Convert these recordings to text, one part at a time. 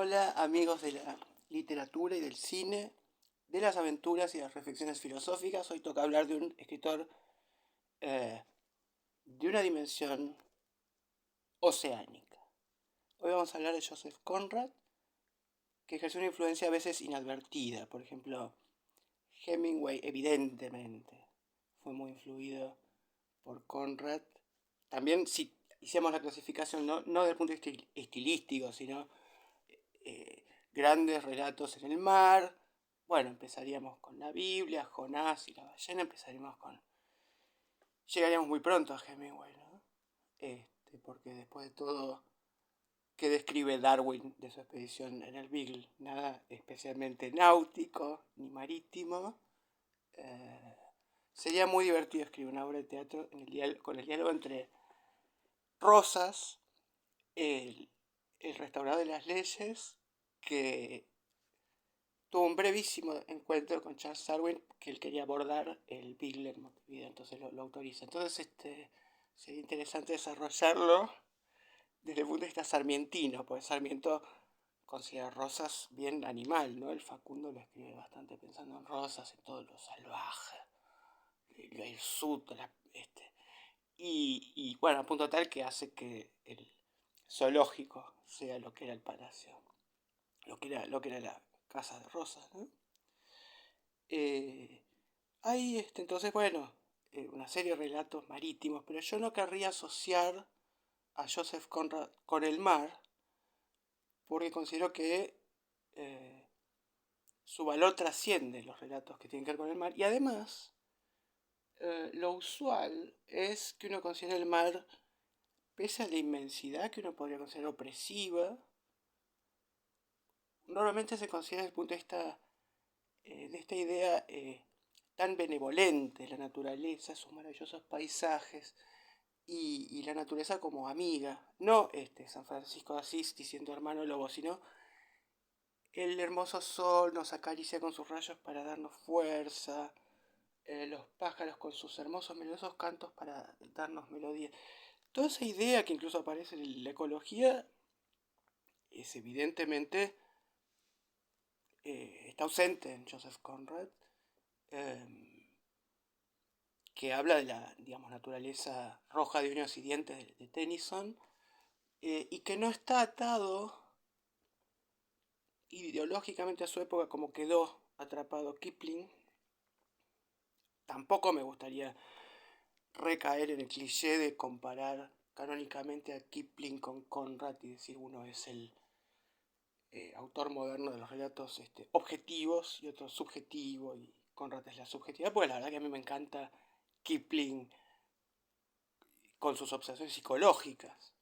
Hola amigos de la literatura y del cine, de las aventuras y las reflexiones filosóficas. Hoy toca hablar de un escritor de una dimensión oceánica. Hoy vamos a hablar de Joseph Conrad, que ejerció una influencia a veces inadvertida. Por ejemplo, Hemingway evidentemente fue muy influido por Conrad. También si hiciéramos la clasificación no desde el punto de vista estilístico, sino grandes relatos en el mar. Bueno, empezaríamos con la Biblia, Jonás y la ballena, llegaríamos muy pronto a Hemingway, ¿no? Porque después de todo, ¿qué describe Darwin de su expedición en el Beagle? Nada especialmente náutico ni marítimo. Sería muy divertido escribir una obra de teatro con el diálogo entre Rosas, el restaurador de las leyes, que tuvo un brevísimo encuentro con Charles Darwin, que él quería abordar el Beagle en Montevideo, entonces lo autoriza. Entonces sería interesante desarrollarlo desde el punto de vista sarmientino, porque Sarmiento considera Rosas bien animal, ¿no? El Facundo lo escribe bastante pensando en Rosas, en todo lo salvaje, lo hirsuto, y bueno, a punto tal que hace que el zoológico sea lo que era el palacio, lo que era la casa de Rosas, ¿no? Hay entonces, bueno, una serie de relatos marítimos, pero yo no querría asociar a Joseph Conrad con el mar, porque considero que su valor trasciende los relatos que tienen que ver con el mar, y además lo usual es que uno considere el mar, pese a la inmensidad que uno podría considerar opresiva, normalmente se considera desde el punto de esta idea tan benevolente, la naturaleza, sus maravillosos paisajes, y la naturaleza como amiga, no San Francisco de Asís diciendo hermano lobo, sino el hermoso sol nos acaricia con sus rayos para darnos fuerza, los pájaros con sus hermosos melodiosos cantos para darnos melodía. Toda esa idea que incluso aparece en la ecología es evidentemente está ausente en Joseph Conrad, que habla de la, digamos, naturaleza roja de uñas y dientes de Tennyson, y que no está atado ideológicamente a su época como quedó atrapado Kipling. Tampoco me gustaría recaer en el cliché de comparar canónicamente a Kipling con Conrad y decir uno es el autor moderno de los relatos objetivos y otro subjetivo, y Conrad es la subjetividad, pues la verdad que a mí me encanta Kipling con sus obsesiones psicológicas.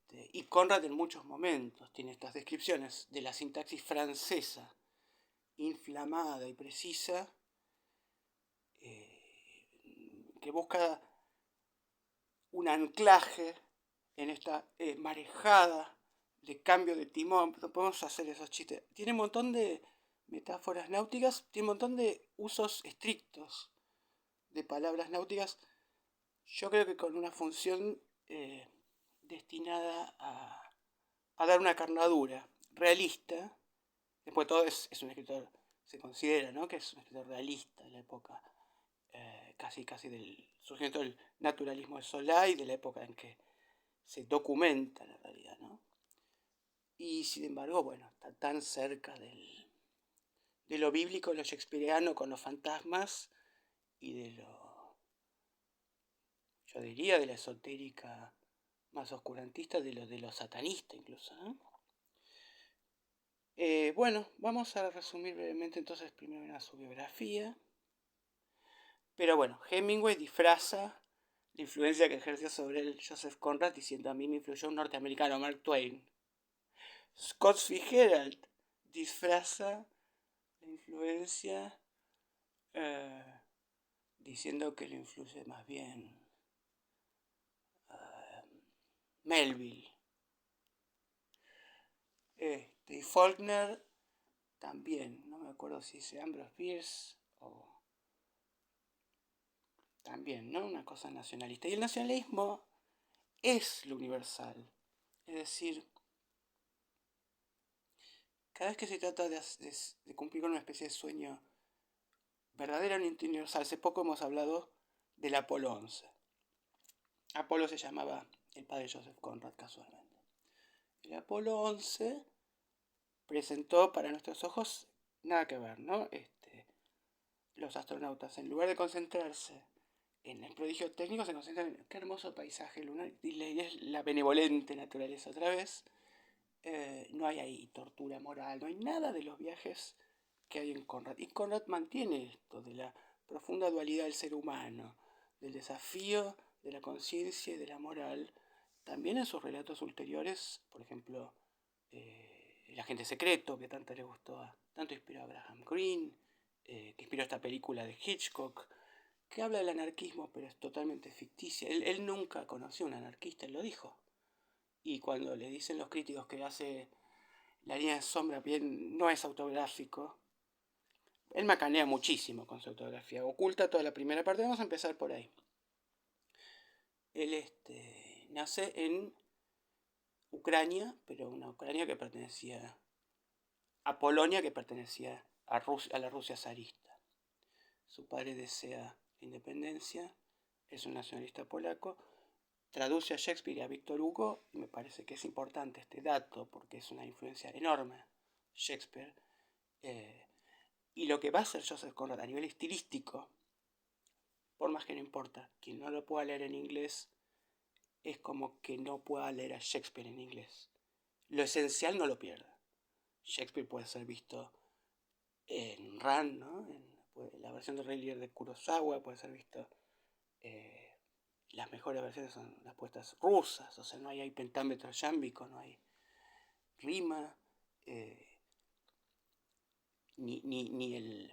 Y Conrad en muchos momentos tiene estas descripciones de la sintaxis francesa inflamada y precisa, que busca un anclaje en esta marejada de cambio de timón. Podemos hacer esos chistes. Tiene un montón de metáforas náuticas, tiene un montón de usos estrictos de palabras náuticas. Yo creo que con una función destinada a dar una carnadura realista. Después todo es un escritor, se considera, ¿no?, que es un escritor realista de la época, casi del surgimiento del naturalismo de Solá y de la época en que se documenta la realidad, ¿no? Y sin embargo, bueno, está tan cerca de lo bíblico, lo shakespeariano con los fantasmas, y yo diría, de la esotérica más oscurantista, de lo satanista incluso, ¿no? Bueno, vamos a resumir brevemente entonces primero su biografía. Pero bueno, Hemingway disfraza la influencia que ejerció sobre él Joseph Conrad diciendo: a mí me influyó un norteamericano, Mark Twain. Scott Fitzgerald disfraza la influencia diciendo que le influye más bien Melville. Y Faulkner también, no me acuerdo si es Ambrose Bierce o también, ¿no?, una cosa nacionalista. Y el nacionalismo es lo universal, es decir, cada vez que se trata de cumplir con una especie de sueño verdaderamente universal, hace poco hemos hablado del Apolo 11. Apolo se llamaba el padre Joseph Conrad casualmente. El Apolo 11 presentó para nuestros ojos nada que ver, ¿no? Los astronautas, en lugar de concentrarse en el prodigio técnico, se concentran en qué hermoso paisaje lunar y es la benevolente naturaleza otra vez. No hay ahí tortura moral, no hay nada de los viajes que hay en Conrad. Y Conrad mantiene esto de la profunda dualidad del ser humano, del desafío de la conciencia y de la moral, también en sus relatos ulteriores, por ejemplo, El agente secreto, que tanto le gustó, tanto inspiró a Graham Greene, que inspiró esta película de Hitchcock, que habla del anarquismo, pero es totalmente ficticia. Él nunca conoció a un anarquista, él lo dijo. Y cuando le dicen los críticos que hace la línea de sombra bien, no es autográfico, él macanea muchísimo con su autografía, oculta toda la primera parte. Vamos a empezar por ahí. Él nace en Ucrania, pero una Ucrania que pertenecía a Polonia, que pertenecía a la Rusia zarista. Su padre desea la independencia, es un nacionalista polaco, traduce a Shakespeare y a Víctor Hugo, y me parece que es importante este dato porque es una influencia enorme Shakespeare. Y lo que va a hacer Joseph Conrad a nivel estilístico, por más que no importa, quien no lo pueda leer en inglés, es como que no pueda leer a Shakespeare en inglés. Lo esencial no lo pierda. Shakespeare puede ser visto en Ran, ¿no? La versión de Rey Lear de Kurosawa puede ser visto. Las mejores versiones son las puestas rusas, o sea, no hay pentámetro yámbico, no hay rima, ni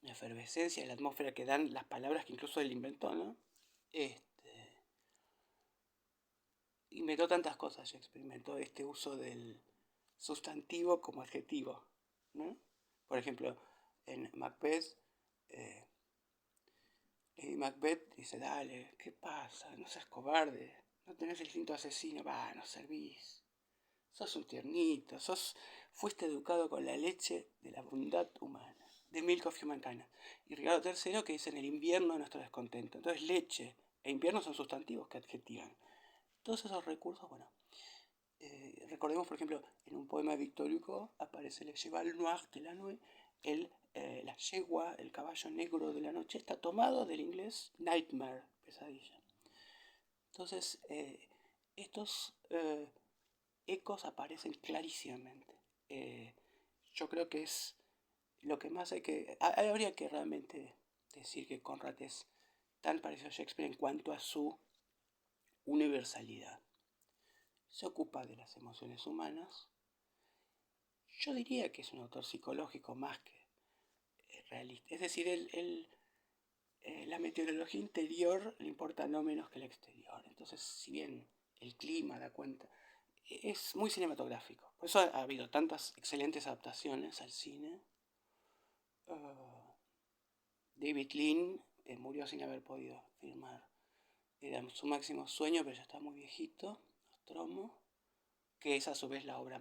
la efervescencia, la atmósfera que dan las palabras que incluso él inventó, ¿no? Inventó tantas cosas, ya experimentó este uso del sustantivo como adjetivo, ¿no? Por ejemplo, en Macbeth, Lady Macbeth dice, dale, ¿qué pasa? No seas cobarde, no tenés el instinto asesino, va, no servís. Sos un tiernito, fuiste educado con la leche de la bondad humana, de Milk of Humankind. Y Ricardo III que dice en el invierno de nuestro descontento. Entonces leche e invierno son sustantivos que adjetivan. Todos esos recursos, bueno, recordemos por ejemplo, en un poema de Victor Hugo aparece le cheval noir de la nuit, la yegua, el caballo negro de la noche, está tomado del inglés nightmare, pesadilla. Entonces, estos ecos aparecen clarísimamente. Yo creo que es lo que más habría que realmente decir que Conrad es tan parecido a Shakespeare en cuanto a su universalidad. Se ocupa de las emociones humanas. Yo diría que es un autor psicológico más que realista. Es decir, la meteorología interior le importa no menos que la exterior. Entonces, si bien el clima da cuenta, es muy cinematográfico. Por eso ha habido tantas excelentes adaptaciones al cine. David Lean murió sin haber podido filmar. Era su máximo sueño, pero ya está muy viejito. Nostromo, que es a su vez la obra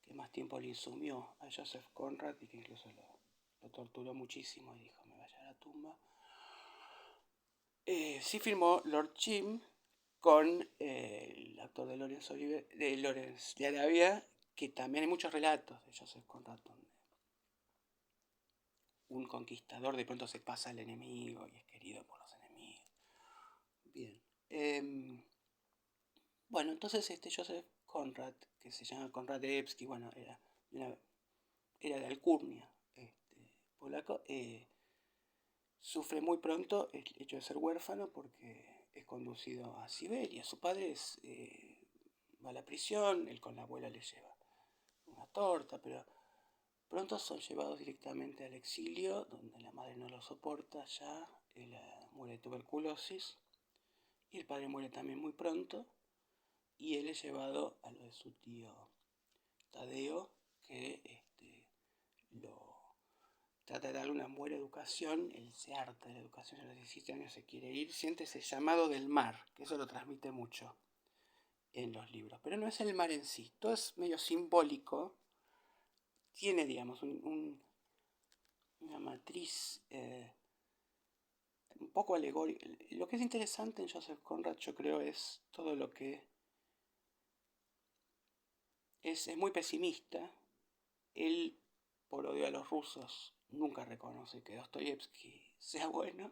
que más tiempo le insumió a Joseph Conrad y que incluso lo torturó muchísimo y dijo, me vaya a la tumba. Sí filmó Lord Jim con el actor de Lawrence de Arabia, que también hay muchos relatos de Joseph Conrad donde un conquistador de pronto se pasa al enemigo y es querido por los enemigos. Bien. Bueno, entonces Joseph Conrad, que se llama Conrad Epski, bueno, era de alcurnia polaco, sufre muy pronto el hecho de ser huérfano porque es conducido a Siberia. Su padre va a la prisión, él con la abuela le lleva una torta, pero pronto son llevados directamente al exilio, donde la madre no lo soporta ya, él muere de tuberculosis, y el padre muere también muy pronto, y él es llevado a lo de su tío Tadeo, que lo trata de darle una buena educación. Él se harta de la educación, a los 17 años se quiere ir, siente ese llamado del mar, que eso lo transmite mucho. en los libros, pero no es el mar en sí, todo es medio simbólico, tiene, digamos, una matriz un poco alegórica. Lo que es interesante en Joseph Conrad, yo creo, es todo lo que es muy pesimista. Él, por odio a los rusos, nunca reconoce que Dostoyevsky sea bueno,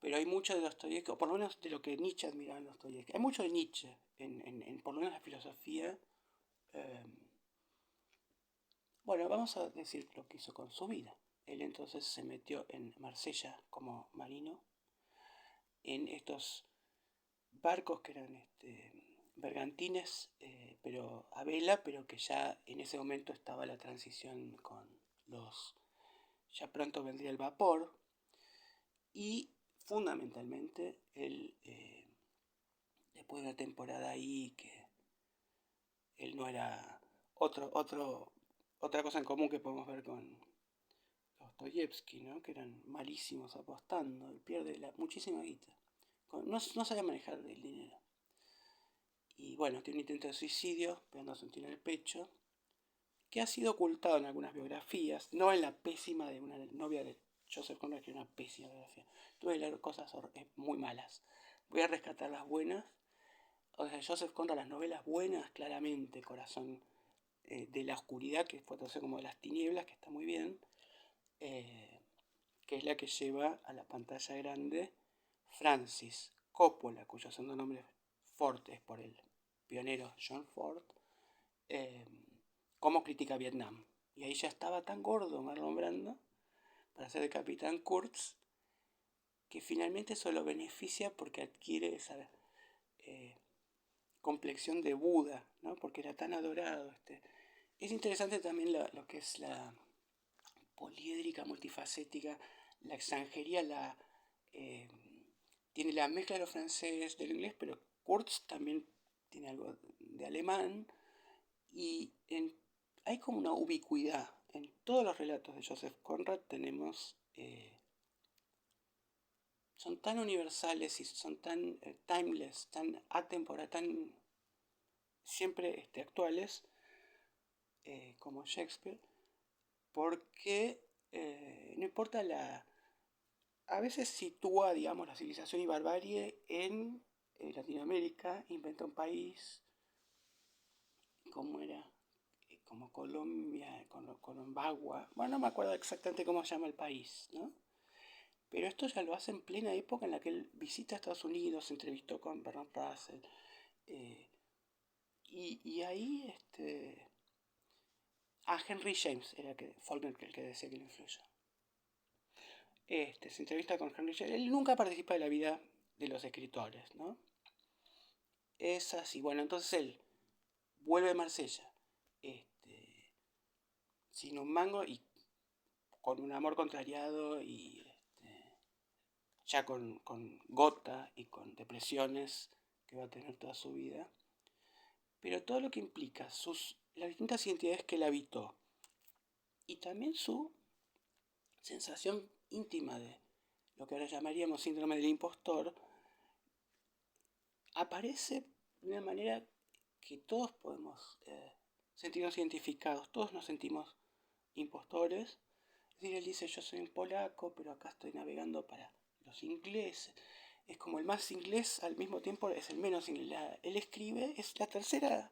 pero hay mucho de Dostoyevsky, o por lo menos de lo que Nietzsche admiraba en Dostoyevsky. Hay mucho de Nietzsche, en por lo menos la filosofía. Eh, bueno, vamos a decir lo que hizo con su vida. Él entonces se metió en Marsella como marino, en estos barcos que eran bergantines, pero a vela, pero que ya en ese momento estaba la transición con los... Ya pronto vendría el vapor, y fundamentalmente él, después de una temporada ahí que él no era otra cosa en común que podemos ver con Dostoyevsky, ¿no? Que eran malísimos apostando, él pierde muchísima guita, no sabía manejar el dinero. Y bueno, tiene un intento de suicidio, pegándose un tiro en el pecho, que ha sido ocultado en algunas biografías, no en la pésima de una novia de Joseph Conrad, que era una pésima biografía. Tuve que leer cosas muy malas. Voy a rescatar las buenas. O sea, Joseph Conrad, las novelas buenas, claramente, Corazón de la Oscuridad, que fue traducido como de las Tinieblas, que está muy bien, que es la que lleva a la pantalla grande Francis Coppola, cuyo segundo nombre Ford es por el pionero John Ford, eh, como critica Vietnam. Y ahí ya estaba tan gordo Marlon Brando para ser el Capitán Kurtz, que finalmente eso lo beneficia porque adquiere esa complexión de Buda, ¿no? Porque era tan adorado. Es interesante también lo que es la poliédrica, multifacética, la extranjería, eh, tiene la mezcla de lo francés, del inglés, pero Kurtz también tiene algo de alemán, y hay como una ubicuidad. En todos los relatos de Joseph Conrad tenemos... son tan universales y son tan timeless, tan atemporales, tan siempre actuales, como Shakespeare, porque no importa a veces sitúa, digamos, la civilización y barbarie en Latinoamérica, inventa un país, como era, como Colombia, Colombagua, bueno, no me acuerdo exactamente cómo se llama el país, ¿no? Pero esto ya lo hace en plena época en la que él visita Estados Unidos, se entrevistó con Bertrand Russell, eh, y ahí a Henry James era Faulkner el que decía que lo influyó. Se entrevista con Henry James. Él nunca participa de la vida de los escritores, ¿no? Es así. Bueno, entonces él vuelve a Marsella, sin un mango y con un amor contrariado, y ya con gota y con depresiones que va a tener toda su vida. Pero todo lo que implica las distintas identidades que él habitó, y también su sensación íntima de lo que ahora llamaríamos síndrome del impostor, aparece de una manera que todos podemos sentirnos identificados, todos nos sentimos impostores. Es decir, él dice: yo soy un polaco, pero acá estoy navegando para los ingleses. Es como el más inglés, al mismo tiempo es el menos inglés. Él escribe, es la tercera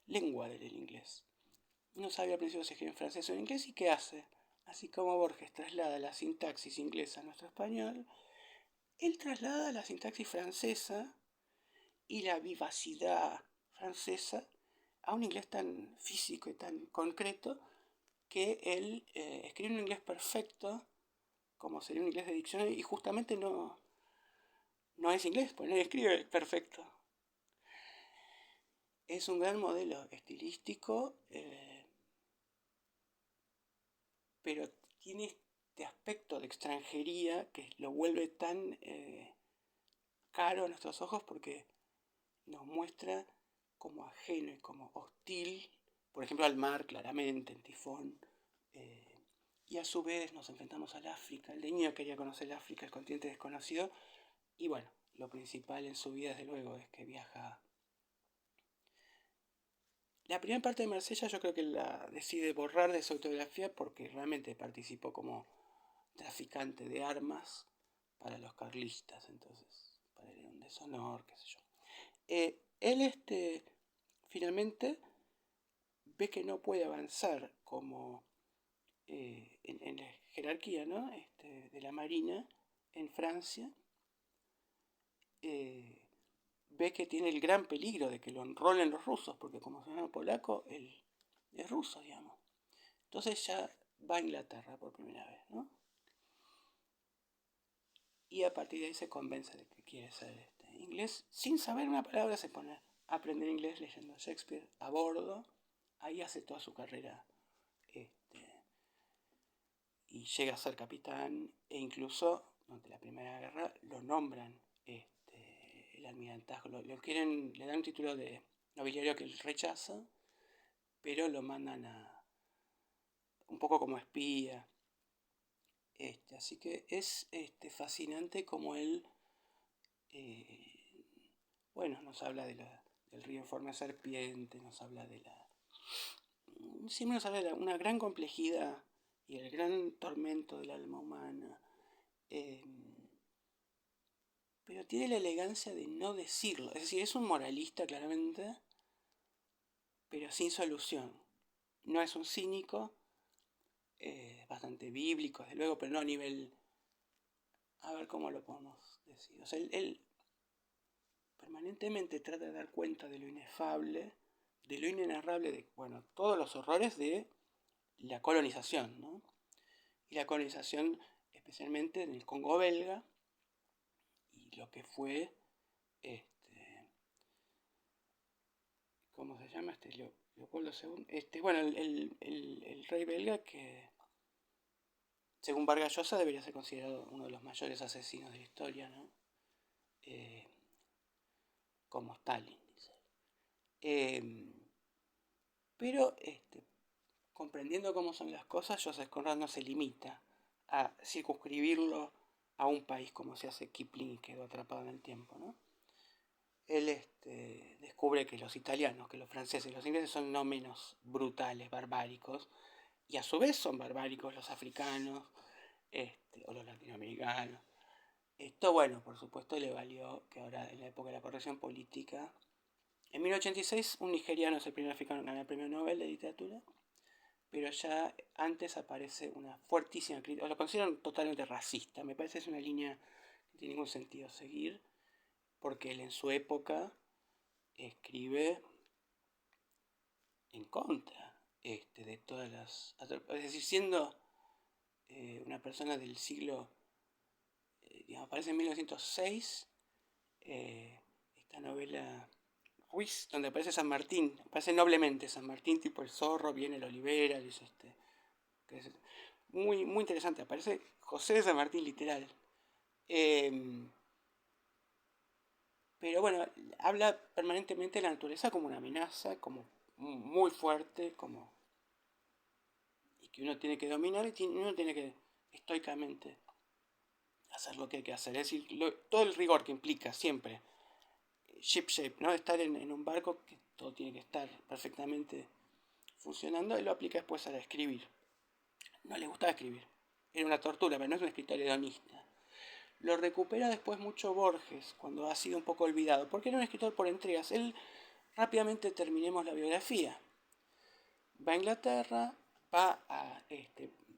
lengua del inglés. No sabía al principio si escribe en francés o en inglés. ¿Y qué hace? Así como Borges traslada la sintaxis inglesa a nuestro español, él traslada la sintaxis francesa y la vivacidad francesa a un inglés tan físico y tan concreto, que él escribe un inglés perfecto, como sería un inglés de diccionario, y justamente no es inglés, pues no escribe perfecto. Es un gran modelo estilístico, pero tiene este aspecto de extranjería que lo vuelve tan caro a nuestros ojos, porque nos muestra como ajeno y como hostil, por ejemplo, al mar, claramente, en Tifón, y a su vez nos enfrentamos al África. El de niño quería conocer el África, el continente desconocido, y bueno, lo principal en su vida, desde luego, es que viaja la primera parte de Marsella yo creo que la decide borrar de su autobiografía porque realmente participó como traficante de armas para los carlistas, entonces para él era un deshonor, qué sé yo. Él finalmente ve que no puede avanzar como en la jerarquía, ¿no? De la marina en Francia. Ve que tiene el gran peligro de que lo enrolen los rusos, porque como se llama polaco, él es ruso, digamos. Entonces ya va a Inglaterra por primera vez, ¿no? Y a partir de ahí se convence de que quiere ser inglés. Sin saber una palabra se pone a aprender inglés leyendo Shakespeare a bordo. Ahí hace toda su carrera y llega a ser capitán e incluso durante la Primera Guerra lo nombran el almirantazgo. Le dan un título de nobiliario que él rechaza, pero lo mandan un poco como espía. Así que es fascinante como él, nos habla del río en forma de serpiente, nos habla siempre nos habla de una gran complejidad y el gran tormento del alma humana. Pero tiene la elegancia de no decirlo. Es decir, es un moralista claramente, pero sin solución. No es un cínico, bastante bíblico, desde luego, pero no a nivel... A ver cómo lo podemos decir. O sea, él permanentemente trata de dar cuenta de lo inefable, de lo inenarrable, de, todos los horrores de la colonización, ¿no? Y la colonización especialmente en el Congo belga y lo que fue, ¿cómo se llama? Leopoldo II, el rey belga que, según Vargas Llosa, debería ser considerado uno de los mayores asesinos de la historia, ¿no? Como Stalin, dice. Pero comprendiendo cómo son las cosas, Joseph Conrad no se limita a circunscribirlo a un país como se hace Kipling y quedó atrapado en el tiempo, ¿no? Él descubre que los italianos, que los franceses y los ingleses son no menos brutales, barbáricos, y a su vez son barbáricos los africanos o los latinoamericanos. Esto, por supuesto, le valió que ahora, en la época de la corrección política, en 1986 un nigeriano es el primer africano en ganar el premio Nobel de literatura, pero ya antes aparece una fuertísima crítica, lo consideran totalmente racista, me parece que es una línea que no tiene ningún sentido seguir, porque él en su época escribe en contra de todas las... Es decir, siendo una persona del siglo, aparece en 1906, esta novela Ruiz, donde aparece San Martín, aparece noblemente San Martín, tipo el zorro, viene, lo libera, dice que es muy, muy interesante, aparece José de San Martín literal. Pero habla permanentemente de la naturaleza como una amenaza, como muy fuerte, y que uno tiene que dominar y uno tiene que estoicamente hacer lo que hay que hacer. Es decir, todo el rigor que implica siempre ship shape, ¿no? Estar en un barco que todo tiene que estar perfectamente funcionando, y lo aplica después a escribir. No le gustaba escribir, era una tortura, pero no es un escritor hedonista. Lo recupera después mucho Borges, cuando ha sido un poco olvidado, porque era un escritor por entregas. Él, rápidamente terminemos la biografía, va a Inglaterra, va a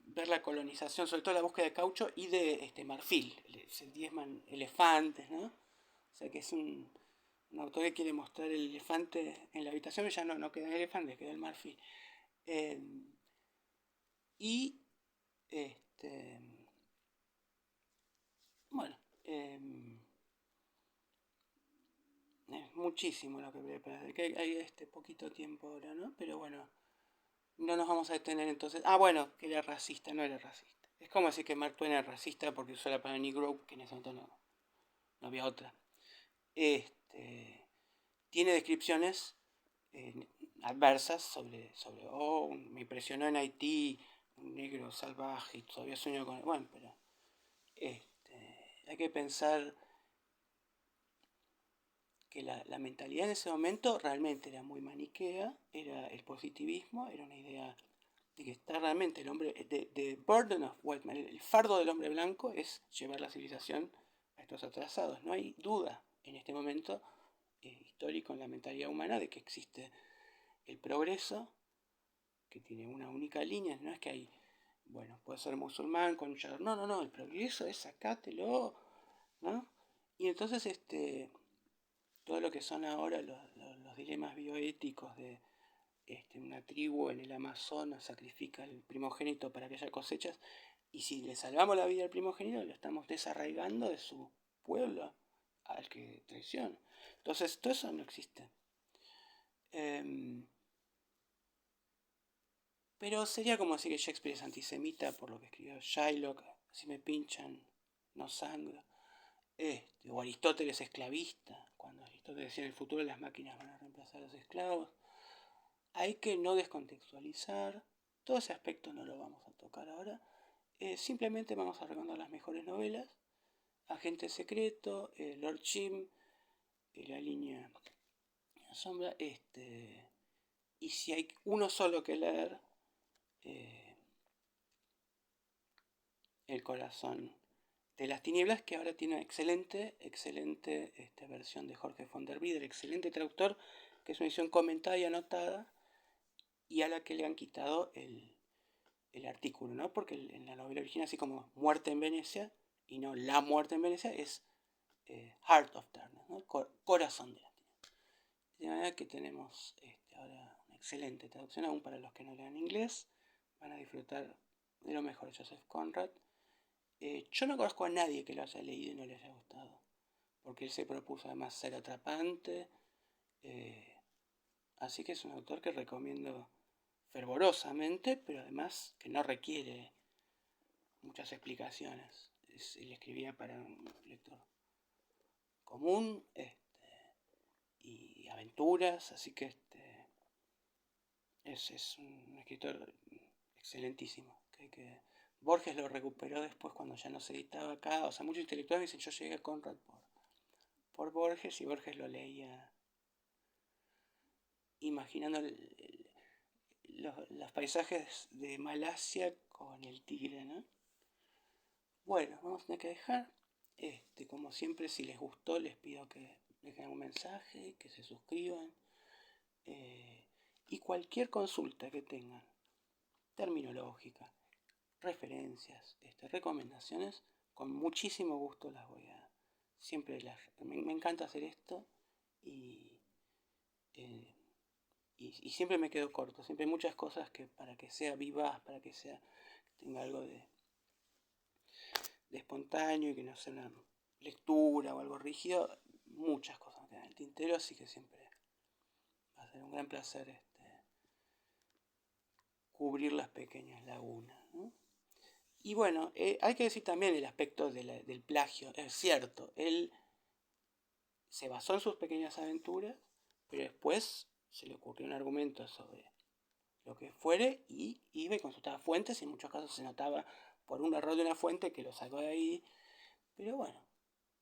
ver la colonización, sobre todo la búsqueda de caucho y de marfil, se diezman elefantes, ¿no? O sea que es un autor que quiere mostrar el elefante en la habitación, y ya no queda el elefante, queda el marfil. Y es muchísimo lo que prepara, que hay poquito tiempo ahora, ¿no? Pero no nos vamos a detener entonces. Que era racista, no era racista. Es como decir que Mark Twain era racista porque usó la palabra negro, que en ese momento no había otra. Tiene descripciones adversas sobre me impresionó en Haití, un negro salvaje, y todavía sueño con él. Pero hay que pensar que la mentalidad en ese momento realmente era muy maniquea, era el positivismo, era una idea de que está realmente el hombre, de burden of white man, el fardo del hombre blanco es llevar la civilización a estos atrasados. No hay duda en este momento histórico en la mentalidad humana de que existe el progreso, que tiene una única línea, no es que hay, bueno, puede ser musulmán con luchador, no, el progreso es sacátelo, ¿no? Y entonces todo lo que son ahora los dilemas bioéticos de una tribu en el Amazonas sacrifica al primogénito para que haya cosechas, y si le salvamos la vida al primogénito, lo estamos desarraigando de su pueblo al que traiciona. Entonces, todo eso no existe. Pero sería como decir que Shakespeare es antisemita por lo que escribió Shylock, si me pinchan, no sangro. O Aristóteles esclavista, cuando Aristóteles decía en el futuro las máquinas van a reemplazar a los esclavos. Hay que no descontextualizar, todo ese aspecto no lo vamos a tocar ahora. Simplemente vamos a recordar las mejores novelas: Agente Secreto, Lord Jim, La Línea La Sombra, y si hay uno solo que leer, El Corazón de las Tinieblas, que ahora tiene una excelente versión de Jorge von der Bieder, excelente traductor, que es una edición comentada y anotada, y a la que le han quitado el artículo, ¿no? Porque en la novela original, así como Muerte en Venecia, y no La Muerte en Venecia, es Heart of Darkness, ¿no? Corazón de la Tinieblas. De manera que tenemos ahora una excelente traducción, aún para los que no lean inglés, van a disfrutar de lo mejor de Joseph Conrad. Yo no conozco a nadie que lo haya leído y no le haya gustado, porque él se propuso además ser atrapante, así que es un autor que recomiendo fervorosamente, pero además que no requiere muchas explicaciones. Él escribía para un lector común, y aventuras, así que es un escritor excelentísimo. Borges lo recuperó después cuando ya no se editaba acá. O sea, muchos intelectuales dicen: yo llegué a Conrad por Borges, y Borges lo leía imaginando los paisajes de Malasia con el tigre, ¿no? Bueno, vamos a tener que dejar. Como siempre, si les gustó, les pido que dejen un mensaje, que se suscriban, y cualquier consulta que tengan, terminológica, referencias, recomendaciones, con muchísimo gusto las voy a... Siempre me encanta hacer esto, y, y siempre me quedo corto. Siempre hay muchas cosas que para que sea vivaz, para que tenga algo de espontáneo y que no sea una lectura o algo rígido, muchas cosas me quedan en el tintero, así que siempre va a ser un gran placer cubrir las pequeñas lagunas, ¿no? Y bueno, hay que decir también el aspecto del plagio. Es cierto, él se basó en sus pequeñas aventuras, pero después se le ocurrió un argumento sobre lo que fuere y iba y consultaba fuentes, y en muchos casos se notaba por un error de una fuente que lo sacó de ahí. Pero bueno,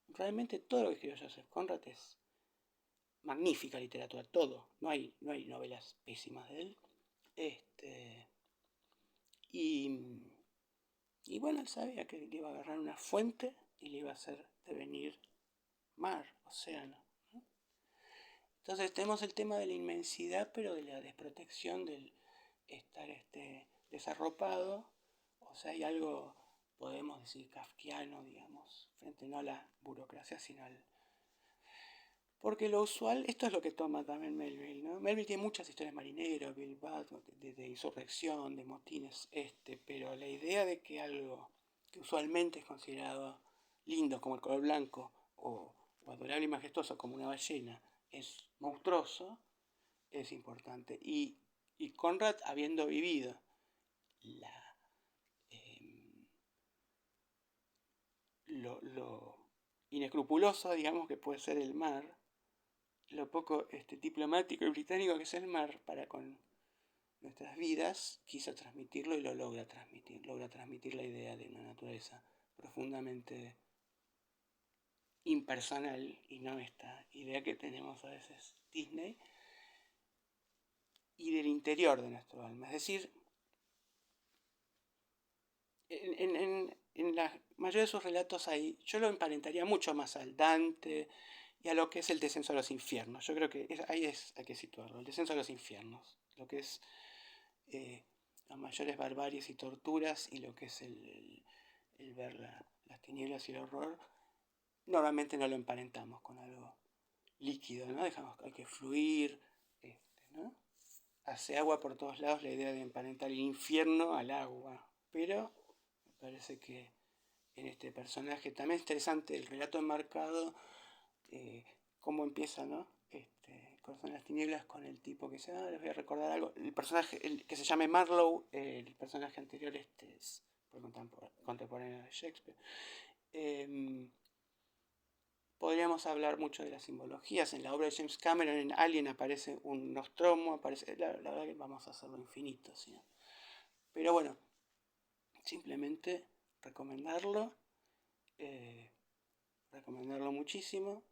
realmente todo lo que escribió Joseph Conrad es magnífica literatura, todo. No hay novelas pésimas de él. Y bueno, él sabía que le iba a agarrar una fuente y le iba a hacer devenir mar, océano, ¿no? Entonces tenemos el tema de la inmensidad, pero de la desprotección, del estar desarropado. O sea, hay algo, podemos decir, kafkiano, digamos, frente no a la burocracia, sino al... Porque lo usual, esto es lo que toma también Melville, ¿no? Melville tiene muchas historias marineras, de insurrección, de motines, pero la idea de que algo que usualmente es considerado lindo, como el color blanco, o adorable y majestuoso, como una ballena, es monstruoso, es importante. Y Conrad, habiendo vivido la, lo inescrupuloso, digamos, que puede ser el mar, lo poco diplomático y británico que es el mar para con nuestras vidas, quiso transmitirlo y lo logra transmitir la idea de una naturaleza profundamente impersonal y no esta idea que tenemos a veces Disney, y del interior de nuestro alma. Es decir, en la mayoría de sus relatos yo lo emparentaría mucho más al Dante y a lo que es el descenso a los infiernos. Yo creo que hay que situarlo, el descenso a los infiernos, lo que es las mayores barbaries y torturas y lo que es el ver las tinieblas y el horror. Normalmente no lo emparentamos con algo líquido, ¿no? Dejamos que hay que fluir, ¿no? Hace agua por todos lados la idea de emparentar el infierno al agua, pero me parece que en este personaje también es interesante el relato enmarcado, cómo empieza, ¿no? Corazón en las tinieblas con el tipo que se les voy a recordar algo, el personaje que se llame Marlowe, el personaje anterior es contemporáneo de Shakespeare. Podríamos hablar mucho de las simbologías. En la obra de James Cameron, en Alien, aparece un Nostromo, la verdad que vamos a hacerlo infinito, ¿sí? Pero bueno, simplemente recomendarlo muchísimo,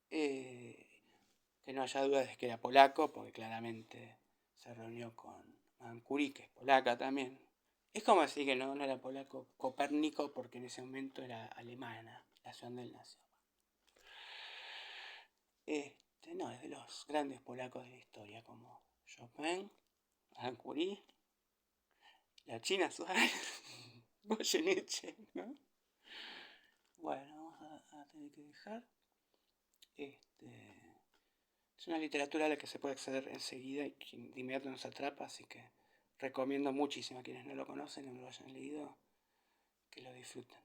que no haya dudas de que era polaco, porque claramente se reunió con Madame Curie, que es polaca también. Es como decir que no era polaco Copérnico, porque en ese momento era alemana, la ciudad donde él nació. No, es de los grandes polacos de la historia, como Chopin, Madame Curie, la China Suárez, Goyeneche, ¿no? Bueno, vamos a tener que dejar. Es una literatura a la que se puede acceder enseguida y que de inmediato nos atrapa, así que recomiendo muchísimo a quienes no lo conocen o no lo hayan leído que lo disfruten.